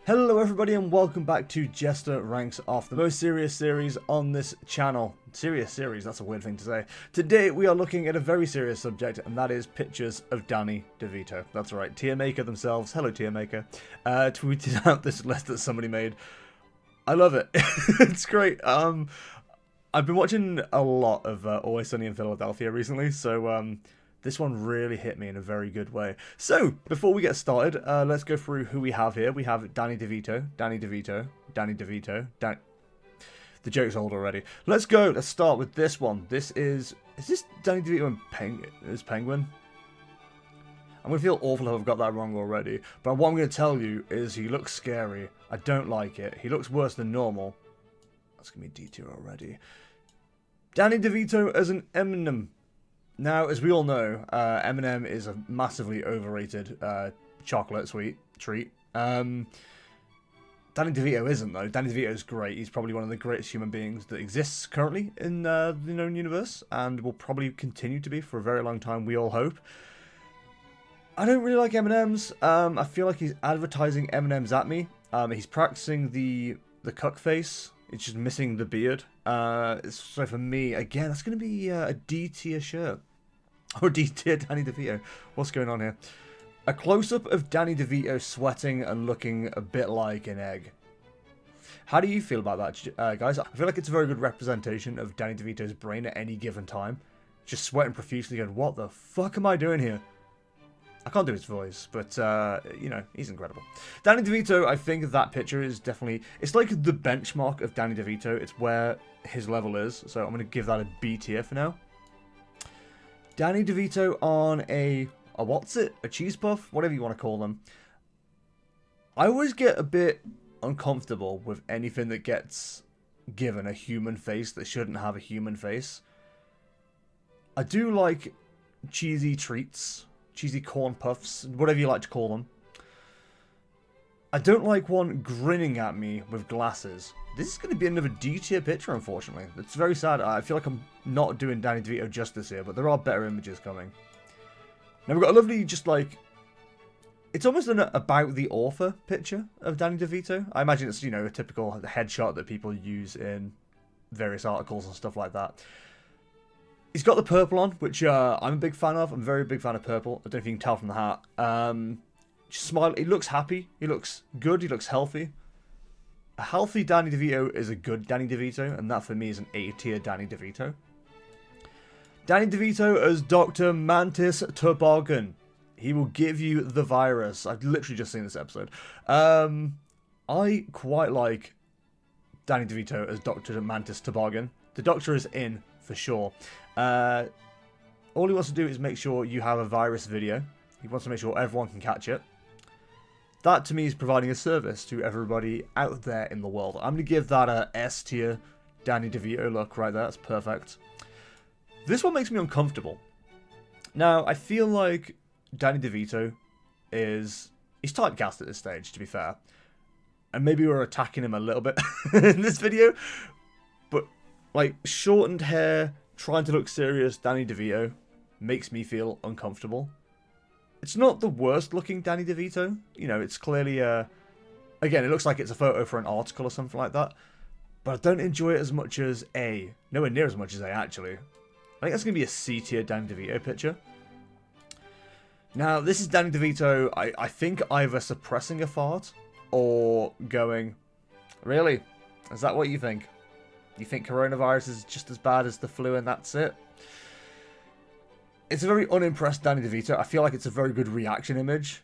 Hello everybody and welcome back to Jester Ranks Off, the most serious series on this channel. Serious series, that's a weird thing to say. Today we are looking at a very serious subject, and that is pictures of Danny DeVito. That's right, Tier Maker themselves, hello Tier Maker, tweeted out this list that somebody made. I love it. It's great. I've been watching a lot of Always Sunny in Philadelphia recently, so this one really hit me in a very good way. So, before we get started, let's go through who we have here. We have Danny DeVito, Danny DeVito, Danny DeVito, The joke's old already. Let's go. Let's start with this one. Is this Danny DeVito as Penguin? I'm going to feel awful if I've got that wrong already. But what I'm going to tell you is he looks scary. I don't like it. He looks worse than normal. That's going to be D tier already. Danny DeVito as an Eminem. Now, as we all know, M&M is a massively overrated chocolate sweet treat. Danny DeVito isn't, though. Danny DeVito is great. He's probably one of the greatest human beings that exists currently in the known universe, and will probably continue to be for a very long time, we all hope. I don't really like M&M's. I feel like he's advertising M&M's at me. He's practicing the cuck face. It's just missing the beard. So for me, again, that's going to be a D tier shirt. Or D tier Danny DeVito. What's going on here? A close-up of Danny DeVito sweating and looking a bit like an egg. How do you feel about that, guys? I feel like it's a very good representation of Danny DeVito's brain at any given time. Just sweating profusely going, what the fuck am I doing here? I can't do his voice, but, you know, he's incredible. Danny DeVito, I think that picture is definitely... It's like the benchmark of Danny DeVito. It's where his level is. So I'm going to give that a B tier for now. Danny DeVito on a what's it? A cheese puff? Whatever you want to call them. I always get a bit uncomfortable with anything that gets given a human face that shouldn't have a human face. I do like cheesy treats. Cheesy corn puffs, whatever you like to call them. I don't like one grinning at me with glasses. This is going to be another D tier picture, unfortunately. It's very sad. I feel like I'm not doing Danny DeVito justice here, but there are better images coming. Now we've got a lovely, just like... It's almost an about the author picture of Danny DeVito. I imagine it's, you know, a typical headshot that people use in various articles and stuff like that. He's got the purple on, which I'm a big fan of. I'm a very big fan of purple. I don't know if you can tell from the hat. Just smile. He looks happy. He looks good. He looks healthy. A healthy Danny DeVito is a good Danny DeVito, and that for me is an A tier Danny DeVito. Danny DeVito as Dr. Mantis Toboggan. He will give you the virus. I've literally just seen this episode. I quite like Danny DeVito as Dr. Mantis Toboggan. The doctor is in, for sure. All he wants to do is make sure you have a virus video. He wants to make sure everyone can catch it. That, to me, is providing a service to everybody out there in the world. I'm going to give that a S tier Danny DeVito look right there. That's perfect. This one makes me uncomfortable. Now, I feel like Danny DeVito is... He's typecast at this stage, to be fair. And maybe we're attacking him a little bit in this video. But, like, shortened hair... Trying to look serious, Danny DeVito makes me feel uncomfortable. It's not the worst looking Danny DeVito. You know, it's clearly again, it looks like it's a photo for an article or something like that. But I don't enjoy it as much as A. Nowhere near as much as A, actually. I think that's going to be a C tier Danny DeVito picture. Now, this is Danny DeVito, I think either suppressing a fart or going, really? Is that what you think? You think coronavirus is just as bad as the flu and that's it? It's a very unimpressed Danny DeVito. I feel like it's a very good reaction image.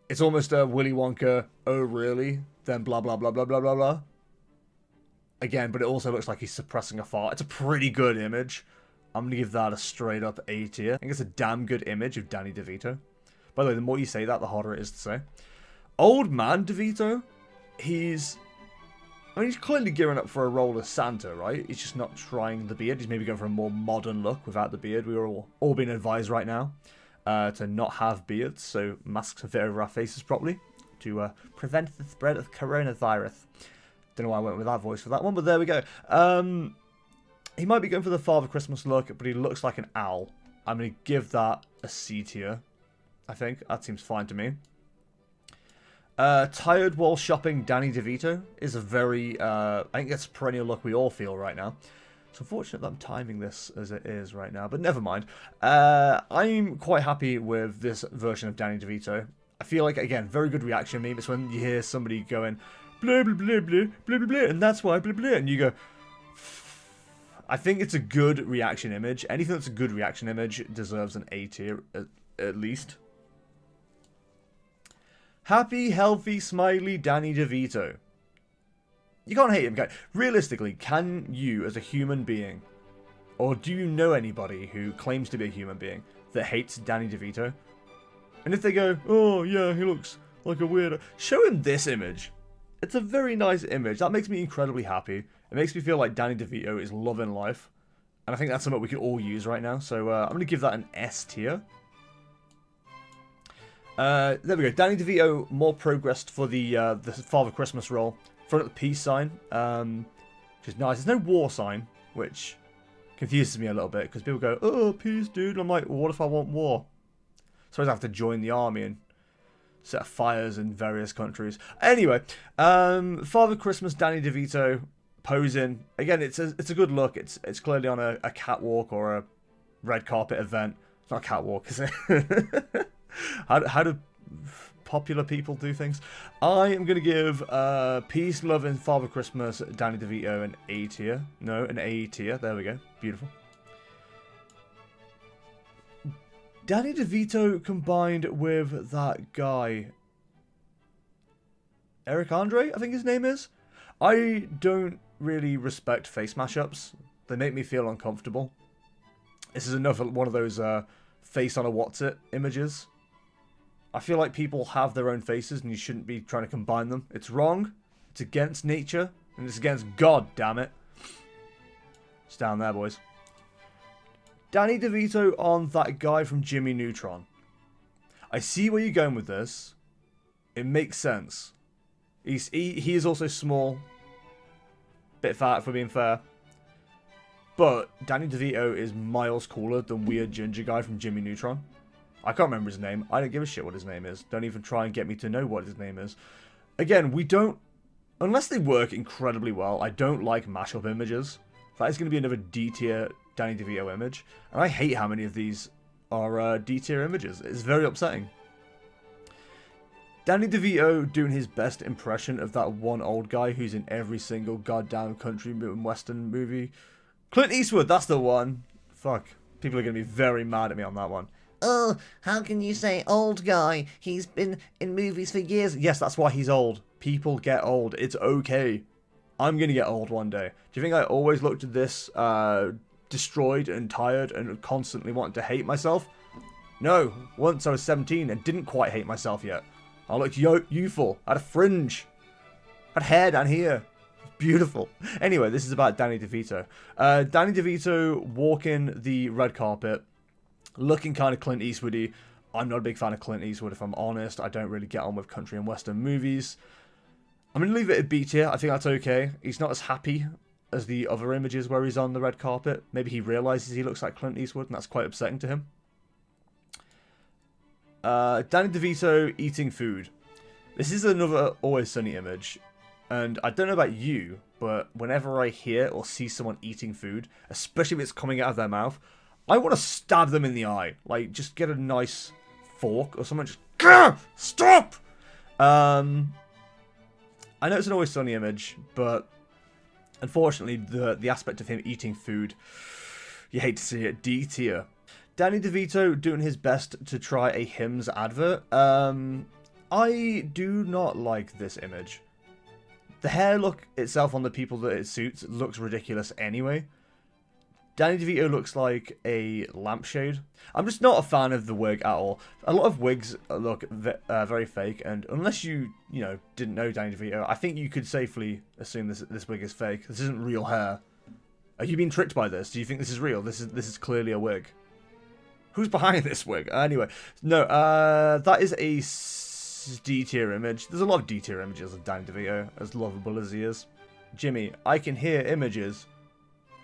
It's almost a Willy Wonka, oh really? Then blah blah blah blah blah blah blah. Again, but it also looks like he's suppressing a fart. It's a pretty good image. I'm going to give that a straight up A tier. I think it's a damn good image of Danny DeVito. By the way, the more you say that, the harder it is to say. Old man DeVito, he's clearly gearing up for a role as Santa, right? He's just not trying the beard. He's maybe going for a more modern look without the beard. We are all being advised right now to not have beards, so masks and fit over our faces properly to prevent the spread of coronavirus. Don't know why I went with that voice for that one, but there we go. He might be going for the Father Christmas look, but he looks like an owl. I'm going to give that a C tier, I think. That seems fine to me. Tired while shopping Danny DeVito is a very, I think that's a perennial look we all feel right now. It's unfortunate that I'm timing this as it is right now, but never mind. I'm quite happy with this version of Danny DeVito. I feel like, again, very good reaction meme. It's when you hear somebody going, blah, blah, blah, blah, blah, blah, blah, and that's why, blah, blah, and you go, I think it's a good reaction image. Anything that's a good reaction image deserves an A tier, at least. Happy, healthy, smiley Danny DeVito. You can't hate him, guys. Realistically, can you, as a human being, or do you know anybody who claims to be a human being that hates Danny DeVito? And if they go, oh yeah, he looks like a weirdo, show him this image. It's a very nice image. That makes me incredibly happy. It makes me feel like Danny DeVito is loving life. And I think that's something we could all use right now. So I'm going to give that an S tier. There we go. Danny DeVito more progressed for the Father Christmas role. Front of the peace sign, which is nice. There's no war sign, which confuses me a little bit because people go, "Oh, peace, dude." I'm like, well, what if I want war? So I have to join the army and set fires in various countries. Anyway, Father Christmas, Danny DeVito posing. Again, it's a good look. It's clearly on a catwalk or a red carpet event. It's not a catwalk, is it? How do popular people do things? I am going to give Peace, Love, and Father Christmas, Danny DeVito an A tier. No, an A tier. There we go. Beautiful. Danny DeVito combined with that guy, Eric Andre, I think his name is. I don't really respect face mashups. They make me feel uncomfortable. This is another one of those face on a what's it images. I feel like people have their own faces and you shouldn't be trying to combine them. It's wrong. It's against nature. And it's against God, damn it. It's down there, boys. Danny DeVito on that guy from Jimmy Neutron. I see where you're going with this. It makes sense. He is also small. Bit fat, if we're being fair. But Danny DeVito is miles cooler than weird ginger guy from Jimmy Neutron. I can't remember his name. I don't give a shit what his name is. Don't even try and get me to know what his name is. Again, we don't... Unless they work incredibly well, I don't like mashup images. That is going to be another D-tier Danny DeVito image. And I hate how many of these are D-tier images. It's very upsetting. Danny DeVito doing his best impression of that one old guy who's in every single goddamn country and western movie. Clint Eastwood, that's the one. Fuck. People are going to be very mad at me on that one. Oh, how can you say old guy? He's been in movies for years. Yes, that's why he's old. People get old. It's okay. I'm going to get old one day. Do you think I always looked at this destroyed and tired and constantly wanted to hate myself? No. Once I was 17 and didn't quite hate myself yet. I looked youthful. I had a fringe. I had hair down here. Beautiful. Anyway, this is about Danny DeVito. Danny DeVito walking the red carpet, looking kind of Clint Eastwoody. I'm not a big fan of Clint Eastwood, if I'm honest. I don't really get on with country and western movies. I'm going to leave it a B tier. I think that's okay. He's not as happy as the other images where he's on the red carpet. Maybe he realizes he looks like Clint Eastwood, and that's quite upsetting to him. Danny DeVito eating food. This is another Always Sunny image. And I don't know about you, but whenever I hear or see someone eating food, especially if it's coming out of their mouth, I want to stab them in the eye. Like, just get a nice fork or something. Just, Gah! Stop! I know it's an Always Sunny image, but unfortunately, the aspect of him eating food, you hate to see it. D tier. Danny DeVito doing his best to try a Hims advert. I do not like this image. The hair look itself on the people that it suits looks ridiculous anyway. Danny DeVito looks like a lampshade. I'm just not a fan of the wig at all. A lot of wigs look very fake, and unless you didn't know Danny DeVito, I think you could safely assume this wig is fake. This isn't real hair. Are you being tricked by this? Do you think this is real? This is clearly a wig. Who's behind this wig? Anyway, no, that is a D-tier image. There's a lot of D-tier images of Danny DeVito, as lovable as he is. Jimmy, I can hear images.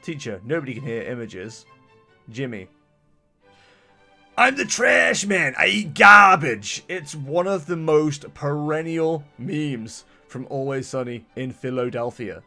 Teacher, nobody can hear images. Jimmy. I'm the trash man. I eat garbage. It's one of the most perennial memes from Always Sunny in Philadelphia.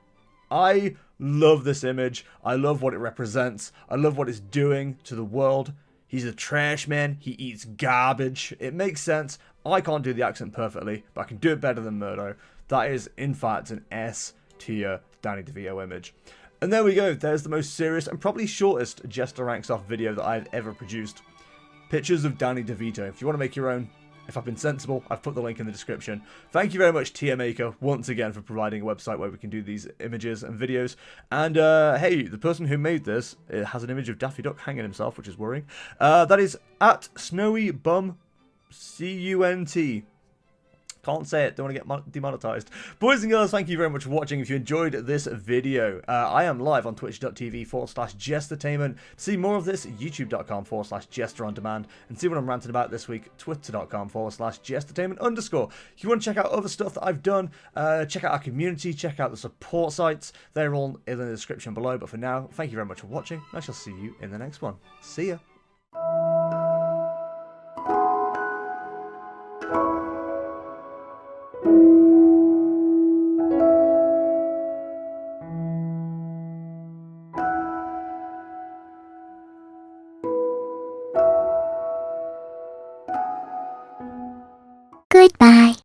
I love this image. I love what it represents. I love what it's doing to the world. He's a trash man. He eats garbage. It makes sense. I can't do the accent perfectly, but I can do it better than Murdo. That is, in fact, an S tier Danny DeVito image. And there we go. There's the most serious and probably shortest Jester Ranks Off video that I've ever produced. Pictures of Danny DeVito. If you want to make your own, if I've been sensible, I've put the link in the description. Thank you very much, Tier Maker, once again for providing a website where we can do these images and videos. And, hey, the person who made this has an image of Daffy Duck hanging himself, which is worrying. That is at Snowy Bum CUNT. Can't say it, don't want to get demonetized. Boys and girls, thank you very much for watching. If you enjoyed this video, I am live on twitch.tv/jestertainment. To see more of this, youtube.com/jesterondemand. And see what I'm ranting about this week, twitter.com/jestertainment_. If you want to check out other stuff that I've done, check out our community, check out the support sites. They're all in the description below. But for now, thank you very much for watching. I shall see you in the next one. See ya.